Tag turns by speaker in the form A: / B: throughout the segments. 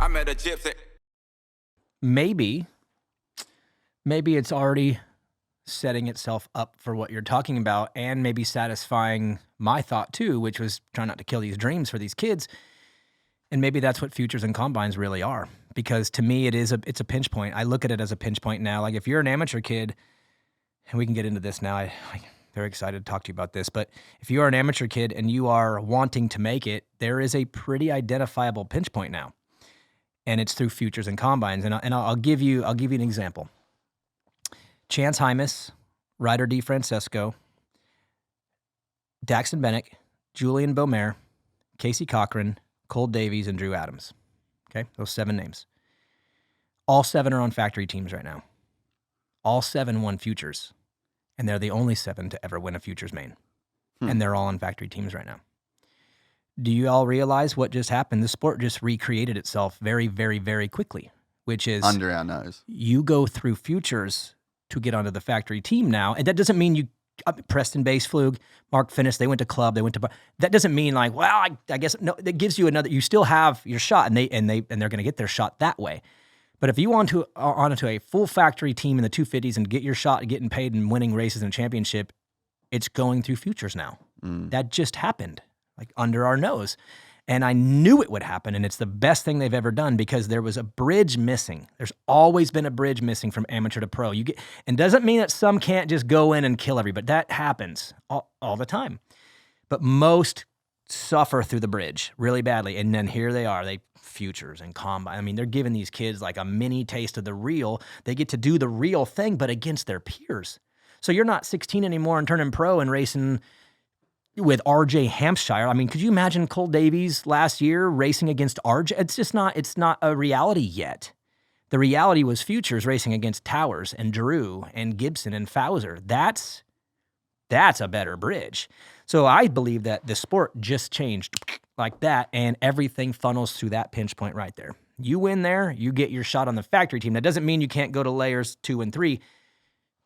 A: I met a gypsy.
B: Maybe it's already setting itself up for what you're talking about, and maybe satisfying my thought too, which was trying not to kill these dreams for these kids. And maybe that's what futures and combines really are, because to me it's a pinch point. I look at it as a pinch point now. Like if you're an amateur kid, and we can get into this now, I'm very excited to talk to you about this, but if you are an amateur kid and you are wanting to make it, there is a pretty identifiable pinch point now, and it's through futures and combines. And I'll give you an example. Chance Hymas, Ryder DeFrancesco, Daxton Bennick, Julian Beaumer, Casey Cochran, Cole Davies, and Drew Adams. Okay, those 7 names. All 7 are on factory teams right now. All 7 won futures, and they're the only 7 to ever win a futures main. And they're all on factory teams right now. Do you all realize what just happened? The sport just recreated itself very, very, very quickly, which is
C: under our nose.
B: You go through futures to get onto the factory team now. And that doesn't mean you, Preston Baseflug, Mark Finnis, they went to club, they went to, that doesn't mean like, well, I guess, no, that gives you another, you still have your shot, and they're going to get their shot that way. But if you want to onto a full factory team in the 250s and get your shot at getting paid and winning races in a championship, it's going through futures now. That just happened, like under our nose. And I knew it would happen, and it's the best thing they've ever done, because there was a bridge missing. There's always been a bridge missing from amateur to pro. And doesn't mean that some can't just go in and kill everybody. That happens all the time. But most suffer through the bridge really badly, and then here they are, futures and combine. I mean, they're giving these kids like a mini taste of the real. They get to do the real thing, but against their peers. So you're not 16 anymore and turning pro and racing with RJ Hampshire. I mean, could you imagine Cole Davies last year racing against RJ? It's not a reality yet. The reality was futures racing against Towers and Drew and Gibson and Fowler. That's a better bridge. So I believe that the sport just changed like that, and everything funnels through that pinch point right there. You win there, you get your shot on the factory team. That doesn't mean you can't go to layers 2 and 3,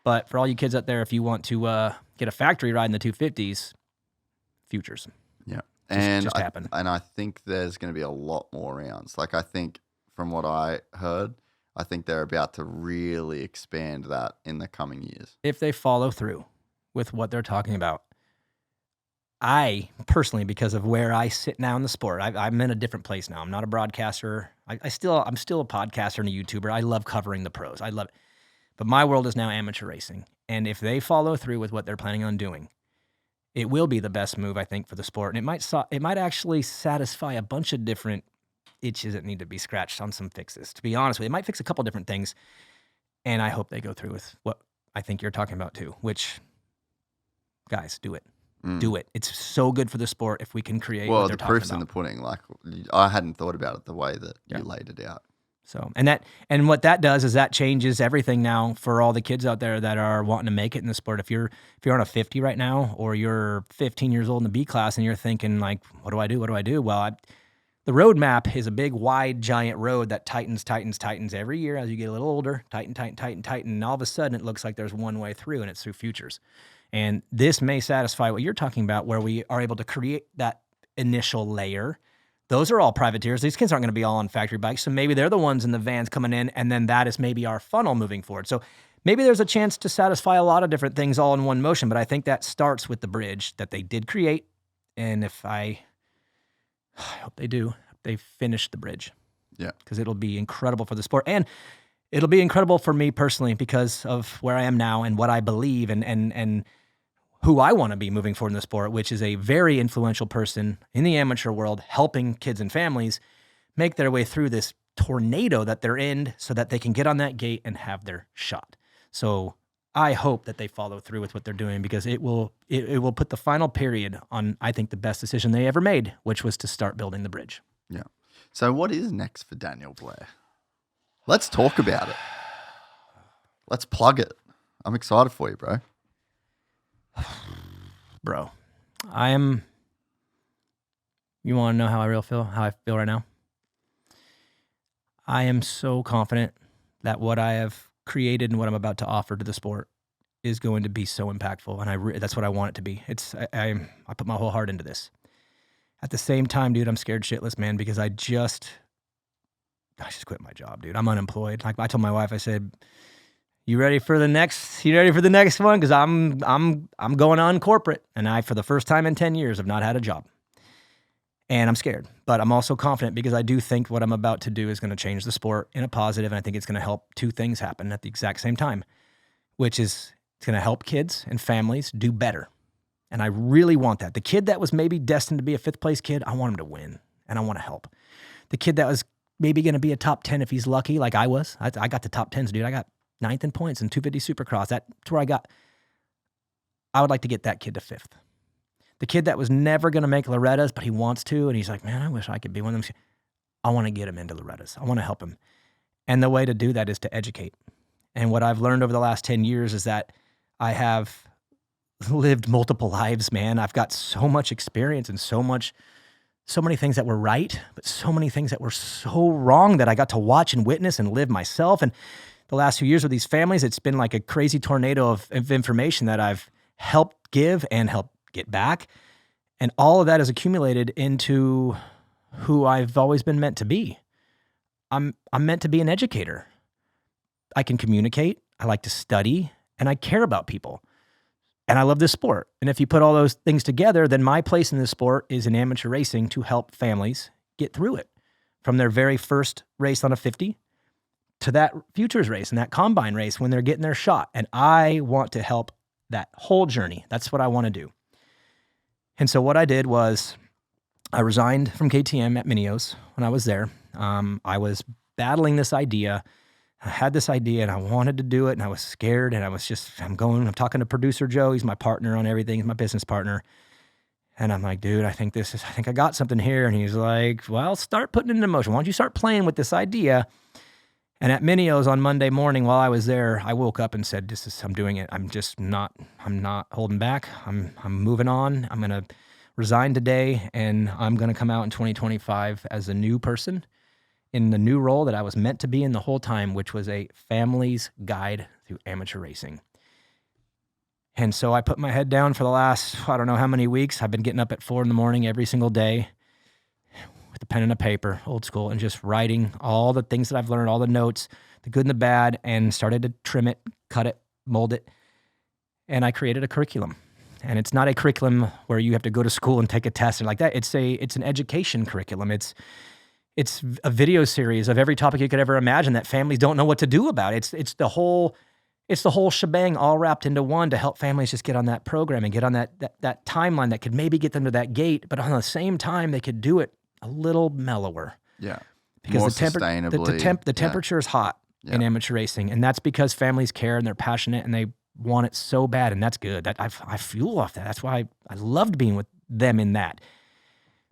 B: but for all you kids out there, if you want to get a factory ride in the 250s, futures.
C: Yeah.
B: Just happen.
C: And I think there's going to be a lot more rounds. Like, I think from what I heard, I think they're about to really expand that in the coming years.
B: If they follow through with what they're talking about. I personally, because of where I sit now in the sport, I'm in a different place now. I'm not a broadcaster. I'm still a podcaster and a YouTuber. I love covering the pros. I love it. But my world is now amateur racing. And if they follow through with what they're planning on doing, it will be the best move, I think, for the sport. And it might actually satisfy a bunch of different itches that need to be scratched on some fixes. To be honest with you, it might fix a couple different things. And I hope they go through with what I think you're talking about too, which, guys, do it. Do it. It's so good for the sport if we can create what they're talking about. Well, the proof's
C: in the pudding. Like, I hadn't thought about it the way that you laid it out.
B: So, and what that does is that changes everything now for all the kids out there that are wanting to make it in the sport. If you're on a 50 right now, or you're 15 years old in the B class and you're thinking like, what do I do? What do I do? Well, the road map is a big, wide, giant road that tightens every year as you get a little older. Tighten. And all of a sudden it looks like there's one way through, and it's through futures. And this may satisfy what you're talking about, where we are able to create that initial layer. Those are all privateers. These kids aren't going to be all on factory bikes, so maybe they're the ones in the vans coming in, and then that is maybe our funnel moving forward. So maybe there's a chance to satisfy a lot of different things all in one motion, but I think that starts with the bridge that they did create, and I hope they do, they finish the bridge.
C: Yeah.
B: Because it'll be incredible for the sport, and it'll be incredible for me personally because of where I am now and what I believe and who I want to be moving forward in the sport, which is a very influential person in the amateur world, helping kids and families make their way through this tornado that they're in so that they can get on that gate and have their shot. So I hope that they follow through with what they're doing, because it will put the final period on, I think, the best decision they ever made, which was to start building the bridge.
C: Yeah. So what is next for Daniel Blair? Let's talk about it. Let's plug it. I'm excited for you, bro.
B: Bro, you want to know how I feel right now? I am so confident that what I have created and what I'm about to offer to the sport is going to be so impactful, and that's what I want it to be. I put my whole heart into this. At the same time, dude, I'm scared shitless, man, because I just I just quit my job, dude. I'm unemployed. Like I told my wife, I said, you ready for the next one? Because I'm going on corporate. And I, for the first time in 10 years, have not had a job. And I'm scared, but I'm also confident because I do think what I'm about to do is going to change the sport in a positive, and I think it's going to help two things happen at the exact same time, which is it's going to help kids and families do better. And I really want that. The kid that was maybe destined to be a 5th place kid, I want him to win, and I want to help. The kid that was maybe going to be a top 10 if he's lucky, like I was. I got the top 10s, dude. I got 9th in points in 250 Supercross. That's where I got. I would like to get that kid to 5th. The kid that was never going to make Loretta's, but he wants to, and he's like, man, I wish I could be one of them. I want to get him into Loretta's. I want to help him. And the way to do that is to educate. And what I've learned over the last 10 years is that I have lived multiple lives, man. I've got so much experience and so many things that were right, but so many things that were so wrong that I got to watch and witness and live myself. And the last few years with these families, it's been like a crazy tornado of information that I've helped give and helped get back. And all of that is accumulated into who I've always been meant to be. I'm meant to be an educator. I can communicate, I like to study, and I care about people. And I love this sport. And if you put all those things together, then my place in this sport is in amateur racing to help families get through it. From their very first race on a 50 to that futures race and that combine race when they're getting their shot. And I want to help that whole journey. That's what I want to do. And so what I did was I resigned from KTM at Minios when I was there. I was battling this idea. I had this idea and I wanted to do it and I was scared and I'm talking to producer Joe. He's my partner on everything. He's my business partner. And I'm like, dude, I think I got something here. And he's like, well, start putting it into motion. Why don't you start playing with this idea? And at Minios on Monday morning while I was there, I woke up and said, I'm doing it. I'm not holding back. I'm moving on. I'm going to resign today and I'm going to come out in 2025 as a new person in the new role that I was meant to be in the whole time, which was a family's guide through amateur racing. And so I put my head down for the last, I don't know how many weeks. I've been getting up at 4 a.m. every single day with a pen and a paper, old school, and just writing all the things that I've learned, all the notes, the good and the bad, and started to trim it, cut it, mold it. And I created a curriculum. And it's not a curriculum where you have to go to school and take a test and like that. It's an education curriculum. It's a video series of every topic you could ever imagine that families don't know what to do about. It's the whole shebang all wrapped into one to help families just get on that program and get on that timeline that could maybe get them to that gate, but on the same time they could do it a little mellower.
C: Yeah.
B: Because
C: more
B: the temperature is hot in amateur racing, and that's because families care and they're passionate and they want it so bad, and that's good. I fuel off that. That's why I loved being with them in that.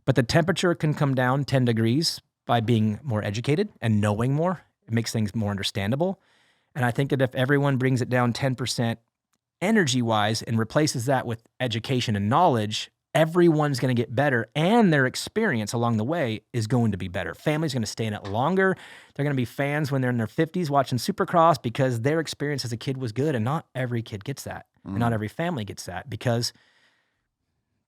B: But the temperature can come down 10 degrees by being more educated and knowing more. It makes things more understandable. And I think that if everyone brings it down 10% energy-wise and replaces that with education and knowledge, everyone's going to get better, and their experience along the way is going to be better. Families are going to stay in it longer. They're going to be fans when they're in their 50s watching Supercross because their experience as a kid was good, and not every kid gets that. And not every family gets that because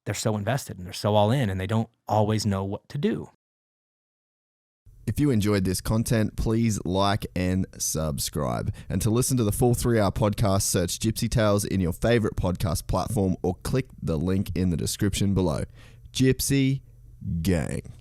B: they're so invested and they're so all in and they don't always know what to do.
A: If you enjoyed this content, please like and subscribe. And to listen to the full 3-hour podcast, search Gypsy Tales in your favorite podcast platform or click the link in the description below. Gypsy Gang.